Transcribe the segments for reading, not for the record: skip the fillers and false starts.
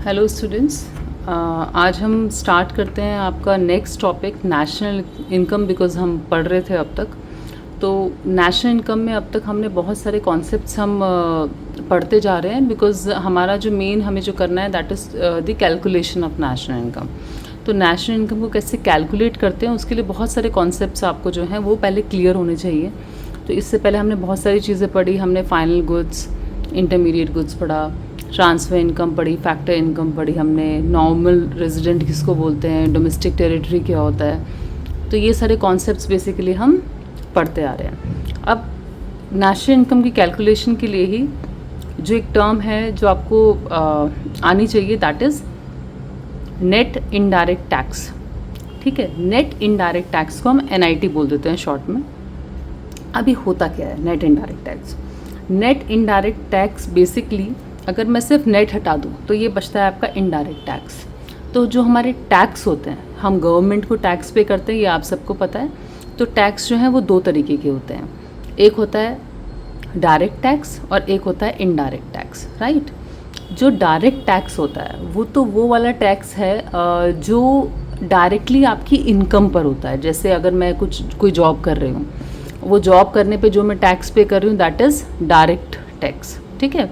Hello students, आज हम start करते हैं आपका next topic national income. Because हम पढ़ रहे थे अब तक, तो नेशनल इनकम में अब तक हमने बहुत सारे कॉन्सेप्ट्स हम पढ़ते जा रहे हैं। बिकॉज़ हमारा जो मेन हमें जो करना है that is the calculation of national income. तो नेशनल इनकम को कैसे कैलकुलेट करते हैं उसके लिए बहुत सारे कॉन्सेप्ट्स आपको जो हैं वो पहले क्लियर होने चाहिए। तो इससे पहले हमने बहुत सारी चीज़ें पढ़ी। हमने फाइनल गुड्स, इंटरमीडिएट गुड्स पढ़ा, ट्रांसफ़र इनकम पढ़ी, फैक्टर इनकम पढ़ी हमने, नॉर्मल रेजिडेंट किसको बोलते हैं, डोमेस्टिक टेरिटरी क्या होता है। तो ये सारे कॉन्सेप्ट्स बेसिकली हम पढ़ते आ रहे हैं। अब नेशनल इनकम की कैलकुलेशन के लिए ही जो एक टर्म है जो आपको आनी चाहिए that is net indirect tax. ठीक है, नेट इनडायरेक्ट टैक्स को हम NIT बोल देते हैं शॉर्ट में। अभी होता क्या है net indirect tax? Net indirect tax basically अगर मैं सिर्फ नेट हटा दूँ तो ये बचता है आपका इनडायरेक्ट टैक्स। तो जो हमारे टैक्स होते हैं, हम गवर्नमेंट को टैक्स पे करते हैं, ये आप सबको पता है। तो टैक्स जो है वो दो तरीके के होते हैं, एक होता है डायरेक्ट टैक्स और एक होता है इनडायरेक्ट टैक्स, राइट। जो डायरेक्ट टैक्स होता है वो तो वो वाला टैक्स है जो डायरेक्टली आपकी इनकम पर होता है। जैसे अगर मैं कोई जॉब कर रही हूँ, वो जॉब करने पे जो मैं टैक्स पे कर रही हूँ दैट इज़ डायरेक्ट टैक्स। ठीक है,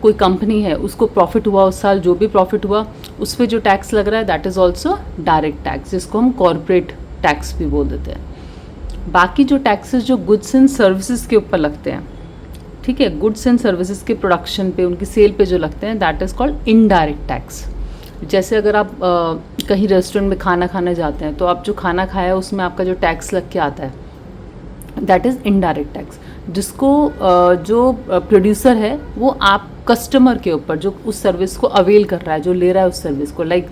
कोई कंपनी है उसको प्रॉफिट हुआ उस साल, जो भी प्रॉफिट हुआ उस पर जो टैक्स लग रहा है that is also direct tax, जिसको हम कॉर्पोरेट टैक्स भी बोल देते हैं। बाकी जो टैक्सेस जो गुड्स एंड सर्विसेज के ऊपर लगते हैं, ठीक है, गुड्स एंड सर्विसेज के प्रोडक्शन पे, उनकी सेल पे जो लगते हैं that is called indirect tax. जैसे अगर आप कहीं रेस्टोरेंट में खाना खाने जाते हैं तो आप जो खाना खाया है उसमें आपका जो टैक्स लग के आता है दैट इज़ इनडायरेक्ट टैक्स, जिसको जो प्रोड्यूसर है वो आप कस्टमर के ऊपर जो उस सर्विस को अवेल कर रहा है, जो ले रहा है उस सर्विस को, लाइक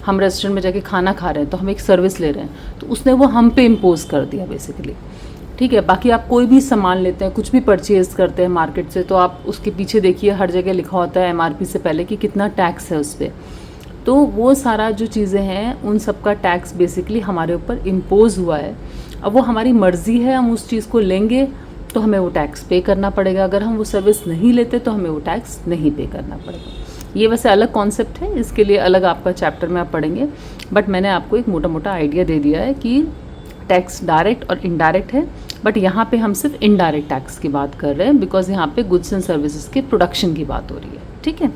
हम रेस्टोरेंट में जाके खाना खा रहे हैं तो हम एक सर्विस ले रहे हैं तो उसने वो हम पे इम्पोज कर दिया बेसिकली। ठीक है, बाकी आप कोई भी सामान लेते हैं, कुछ भी परचेज़ करते हैं मार्केट से, तो आप उसके पीछे देखिए हर जगह लिखा होता है MRP से पहले कि कितना टैक्स है उस पर। तो वो सारा जो चीज़ें हैं उन सब का टैक्स बेसिकली हमारे ऊपर इम्पोज हुआ है। अब वो हमारी मर्ज़ी है, हम उस चीज़ को लेंगे तो हमें वो टैक्स पे करना पड़ेगा, अगर हम वो सर्विस नहीं लेते तो हमें वो टैक्स नहीं पे करना पड़ेगा। ये वैसे अलग कॉन्सेप्ट है, इसके लिए अलग आपका चैप्टर में आप पढ़ेंगे, बट मैंने आपको एक मोटा मोटा आइडिया दे दिया है कि टैक्स डायरेक्ट और इनडायरेक्ट है। बट यहाँ पे हम सिर्फ इनडायरेक्ट टैक्स की बात कर रहे हैं बिकॉज यहाँ पे गुड्स एंड सर्विसेज के प्रोडक्शन की बात हो रही है। ठीक है,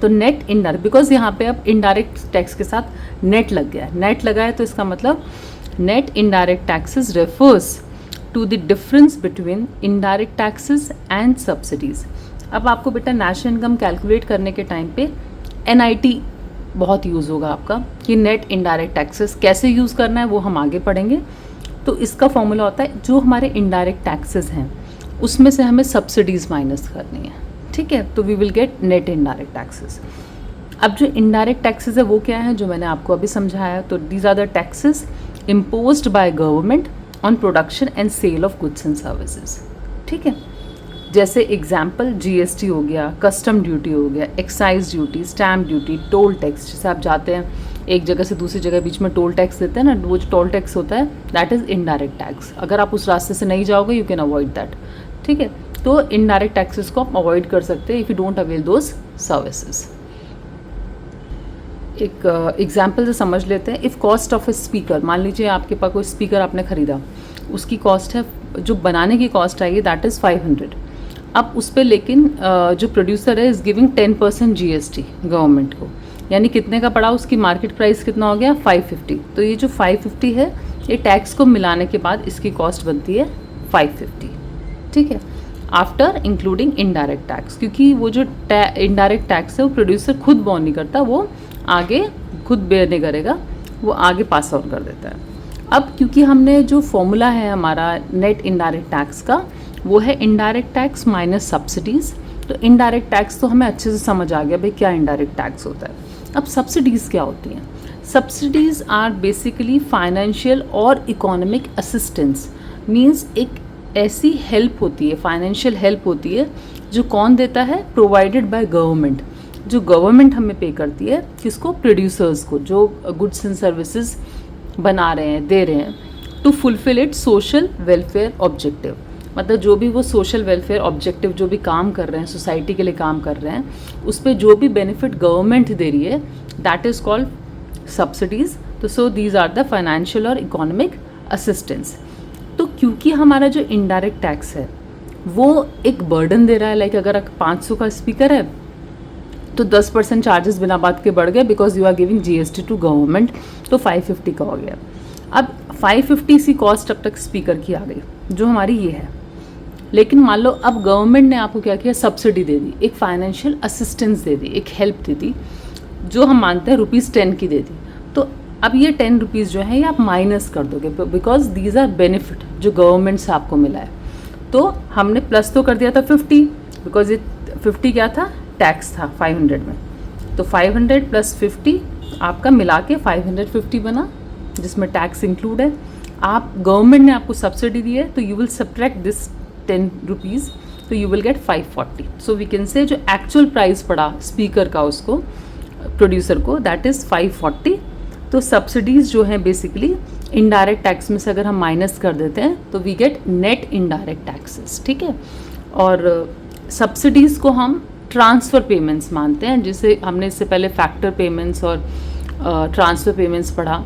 तो नेट इनडायरेक्ट, बिकॉज यहाँ पे अब इनडायरेक्ट टैक्स के साथ नेट लग गया है। नेट लगा है तो इसका मतलब net indirect taxes refers to the difference between indirect taxes and subsidies. अब आपको बेटा नेशनल इनकम कैलकुलेट करने के टाइम पे NIT बहुत यूज़ होगा आपका कि नेट इनडायरेक्ट टैक्सेस कैसे यूज़ करना है वो हम आगे पढ़ेंगे। तो इसका फॉर्मूला होता है जो हमारे इनडायरेक्ट टैक्सेस हैं उसमें से हमें सब्सिडीज़ माइनस करनी है। ठीक है, तो we will get net indirect taxes. अब जो इनडायरेक्ट टैक्सेस है वो क्या है जो मैंने आपको अभी समझाया, तो these are the taxes imposed by government on production and sale of goods and services. ठीक है, जैसे एग्जाम्पल GST हो गया, कस्टम ड्यूटी हो गया, excise duty, stamp duty, toll tax. जैसे आप जाते हैं एक जगह से दूसरी जगह बीच में टोल टैक्स देते हैं ना, वो जो टोल टैक्स होता है दैट इज़ इनडायरेक्ट टैक्स। अगर आप उस रास्ते से नहीं जाओगे यू कैन अवॉइड दैट। ठीक है, तो इनडायरेक्ट टैक्सेस को आप अवॉइड कर सकते हैं if you don't avail those services. एक एग्जाम्पल से समझ लेते हैं। If cost of a speaker, मान लीजिए आपके पास कोई स्पीकर आपने ख़रीदा, उसकी कॉस्ट है, जो बनाने की कॉस्ट आई है दैट इज़ 500। अब उस पर लेकिन जो प्रोड्यूसर है इज़ गिविंग 10% GST गवर्नमेंट को, यानी कितने का पड़ा, उसकी मार्केट प्राइस कितना हो गया 550। तो ये जो 550 है ये टैक्स को मिलाने के बाद इसकी कॉस्ट बनती है 550। ठीक है, आफ्टर इंक्लूडिंग इनडायरेक्ट टैक्स, क्योंकि वो जो इनडायरेक्ट टैक्स है वो प्रोड्यूसर खुद बॉर्न नहीं करता, वो आगे खुद बेयर नहीं करेगा, वो आगे पास ऑन कर देता है। अब क्योंकि हमने जो फॉर्मूला है हमारा नेट इनडायरेक्ट टैक्स का वो है इनडायरेक्ट टैक्स माइनस सब्सिडीज़, तो इनडायरेक्ट टैक्स तो हमें अच्छे से समझ आ गया भाई क्या इनडायरेक्ट टैक्स होता है। अब सब्सिडीज़ क्या होती हैं? सब्सिडीज़ आर बेसिकली फाइनेंशियल और इकोनॉमिक असिस्टेंस, मीन्स एक ऐसी हेल्प होती है, फाइनेंशियल हेल्प होती है जो कौन देता है, प्रोवाइडेड बाय गवर्नमेंट, जो गवर्नमेंट हमें पे करती है, किसको, प्रोड्यूसर्स को, जो गुड्स एंड सर्विसेज बना रहे हैं, दे रहे हैं, to fulfil it social welfare objective. मतलब जो भी वो सोशल वेलफेयर ऑब्जेक्टिव जो भी काम कर रहे हैं, सोसाइटी के लिए काम कर रहे हैं, उस पर जो भी बेनिफिट गवर्नमेंट दे रही है, दैट इज़ कॉल्ड सब्सिडीज़। तो so these are the financial और इकोनॉमिक असिस्टेंस। तो क्योंकि हमारा जो इनडायरेक्ट टैक्स है वो एक बर्डन दे रहा है, लाइक अगर 500 का स्पीकर है तो 10% चार्जेस बिना बात के बढ़ गए, because you are giving GST to government, तो 550 का हो गया। अब 550 सी कॉस्ट अब तक स्पीकर की आ गई, जो हमारी ये है। लेकिन मान लो अब गवर्नमेंट ने आपको क्या किया, सब्सिडी दे दी, एक फाइनेंशियल असिस्टेंस दे दी, एक हेल्प दे दी, जो हम मानते हैं ₹10 की दे दी। तो अब ये 10 रुपीज़ जो है ये आप माइनस कर दोगे, बिकॉज दीज आर बेनिफिट जो गवर्नमेंट से आपको मिला है। तो हमने प्लस तो कर दिया था 50, बिकॉज ये 50 क्या था, टैक्स था 500 में। तो 500 प्लस 50 आपका मिला के 550 बना, जिसमें टैक्स इंक्लूड है। आप गवर्नमेंट ने आपको सब्सिडी दी है, तो you will subtract this 10 rupees, तो you will get 540। So we can say जो एक्चुअल प्राइस पड़ा स्पीकर का उसको प्रोड्यूसर को, दैट इज़ 540। तो सब्सिडीज़ जो हैं बेसिकली इनडायरेक्ट टैक्स में से अगर हम माइनस कर देते हैं तो we get net indirect taxes, ठीक है। और सब्सिडीज़ को हम ट्रांसफ़र पेमेंट्स मानते हैं, जिसे हमने इससे पहले फैक्टर पेमेंट्स और ट्रांसफ़र पेमेंट्स पढ़ा।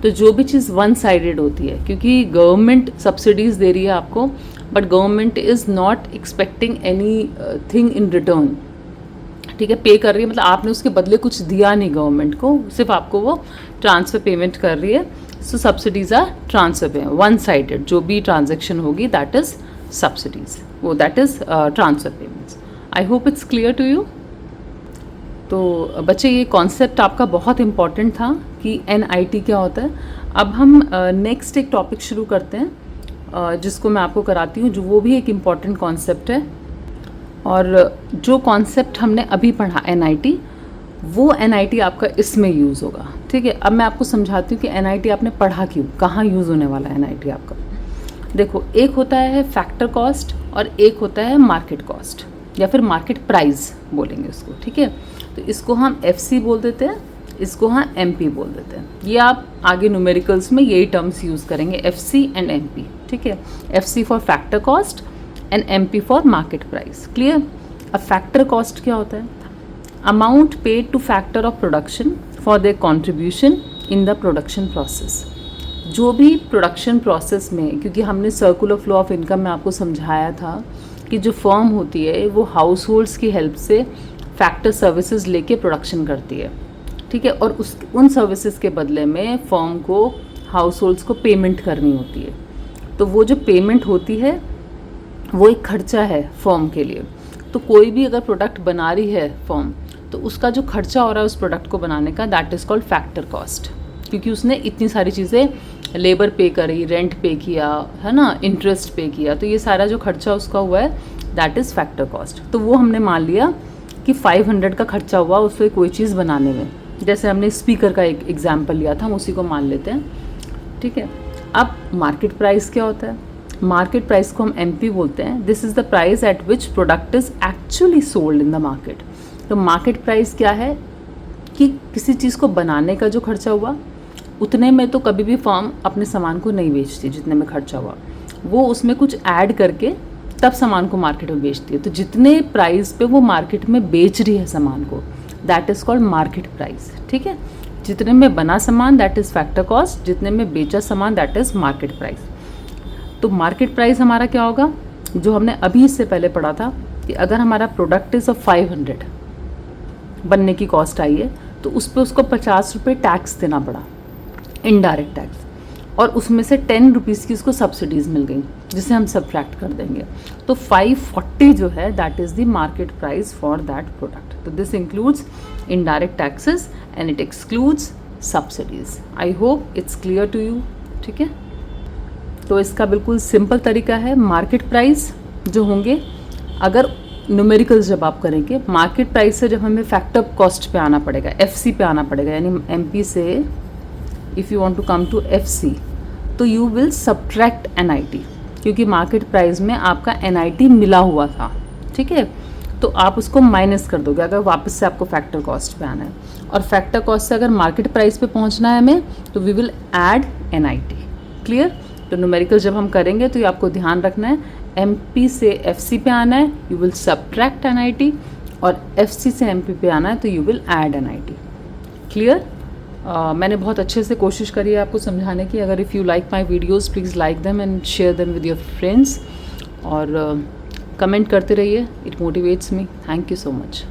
तो जो भी चीज़ वन साइडेड होती है, क्योंकि गवर्नमेंट सब्सिडीज़ दे रही है आपको, but government is not expecting any thing in return, ठीक है। पे कर रही है, मतलब आपने उसके बदले कुछ दिया नहीं गवर्नमेंट को, सिर्फ आपको वो ट्रांसफ़र पेमेंट कर रही है। So subsidies are transfer payment, one sided जो भी ट्रांजेक्शन होगी दैट इज़ सब्सिडीज़, वो that is transfer payments. I hope it's clear to you. तो बच्चे ये कॉन्सेप्ट आपका बहुत इम्पॉर्टेंट था कि NIT क्या होता है। अब हम नेक्स्ट एक टॉपिक शुरू करते हैं, जिसको मैं आपको कराती हूँ, जो वो भी एक इम्पॉर्टेंट कॉन्सेप्ट है। और जो कॉन्सेप्ट हमने अभी पढ़ा NIT, वो NIT आपका इसमें यूज़ होगा, ठीक है। अब मैं आपको समझाती हूँ कि NIT आपने पढ़ा क्यों, कहाँ यूज़ होने वाला है NIT आपका। देखो, एक होता है फैक्टर कॉस्ट और एक होता है मार्केट कॉस्ट, या फिर मार्केट प्राइस बोलेंगे उसको, ठीक है। तो इसको हम FC बोल देते हैं, इसको हम MP बोल देते हैं। ये आप आगे न्यूमेरिकल्स में यही टर्म्स यूज़ करेंगे, FC एंड MP, ठीक है। FC for factor cost and MP for market price, clear. अब फैक्टर कॉस्ट क्या होता है, amount paid two factor of production for their contribution in the production process. जो भी प्रोडक्शन प्रोसेस में, क्योंकि हमने सर्कुलर फ्लो ऑफ इनकम में आपको समझाया था कि जो फर्म होती है वो हाउस होल्ड्स की हेल्प से फैक्टर सर्विसेज लेके प्रोडक्शन करती है, ठीक है। और उन सर्विसेज के बदले में फर्म को हाउस होल्ड्स को पेमेंट करनी होती है। तो वो जो पेमेंट होती है वो एक खर्चा है फर्म के लिए। तो कोई भी अगर प्रोडक्ट बना रही है फर्म, तो उसका जो खर्चा हो रहा है उस प्रोडक्ट को बनाने का, that is called factor cost, क्योंकि उसने इतनी सारी चीज़ें, लेबर पे करी, रेंट पे किया, है ना, इंटरेस्ट पे किया, तो ये सारा जो खर्चा उसका हुआ है दैट इज़ फैक्टर कॉस्ट। तो वो हमने मान लिया कि 500 का खर्चा हुआ उससे कोई चीज़ बनाने में, जैसे हमने स्पीकर का एक एग्जाम्पल लिया था, हम उसी को मान लेते हैं, ठीक है। अब मार्केट प्राइस क्या होता है, मार्केट प्राइस को हम MP बोलते हैं। This is the price at which product is actually sold in the market. तो मार्केट प्राइस क्या है कि किसी चीज़ को बनाने का जो खर्चा हुआ, उतने में तो कभी भी फर्म अपने सामान को नहीं बेचती जितने में खर्चा हुआ, वो उसमें कुछ ऐड करके तब सामान को मार्केट में बेचती है। तो जितने प्राइस पे वो मार्केट में बेच रही है सामान को, that is called market price, ठीक है। जितने में बना सामान दैट इज़ फैक्टर कॉस्ट, जितने में बेचा सामान दैट इज़ मार्केट प्राइस। तो मार्केट प्राइस हमारा क्या होगा, जो हमने अभी इससे पहले पढ़ा था कि अगर हमारा प्रोडक्ट इज़ ऑफ 500 बनने की कॉस्ट आई है, तो उस पर उसको 50 रुपये टैक्स देना पड़ा, इनडायरेक्ट टैक्स, और उसमें से 10 रुपीज़ की उसको सब्सिडीज़ मिल गई, जिसे हम सब्ट्रैक्ट कर देंगे। तो 540 जो है that is the market price for that product. तो this includes indirect taxes and it excludes subsidies. I hope it's clear to you, ठीक है। तो इसका बिल्कुल सिंपल तरीका है, मार्केट प्राइस जो होंगे, अगर न्यूमेरिकल्स जब आप करेंगे, मार्केट प्राइस से जब हमें फैक्टर कॉस्ट पे आना पड़ेगा, FC पे आना पड़ेगा, यानी MP से if you want to come to FC, तो यू विल सब्ट्रैक्ट NIT, क्योंकि मार्केट प्राइस में आपका NIT मिला हुआ था, ठीक है। तो आप उसको माइनस कर दोगे अगर वापस से आपको फैक्टर कॉस्ट पे आना है, और फैक्टर कॉस्ट से अगर मार्केट प्राइस पे पहुंचना है हमें, तो we will add NIT, clear. तो न्यूमेरिकल जब हम करेंगे तो ये आपको ध्यान रखना है, MP से FC पे आना है, यू विल सब्ट्रैक्ट NIT, और FC से MP पे आना है तो you will add NIT। Clear? मैंने बहुत अच्छे से कोशिश करी है आपको समझाने की। अगर if you like my videos please like them and share them with your friends, और कमेंट करते रहिए, it motivates me. Thank you so much.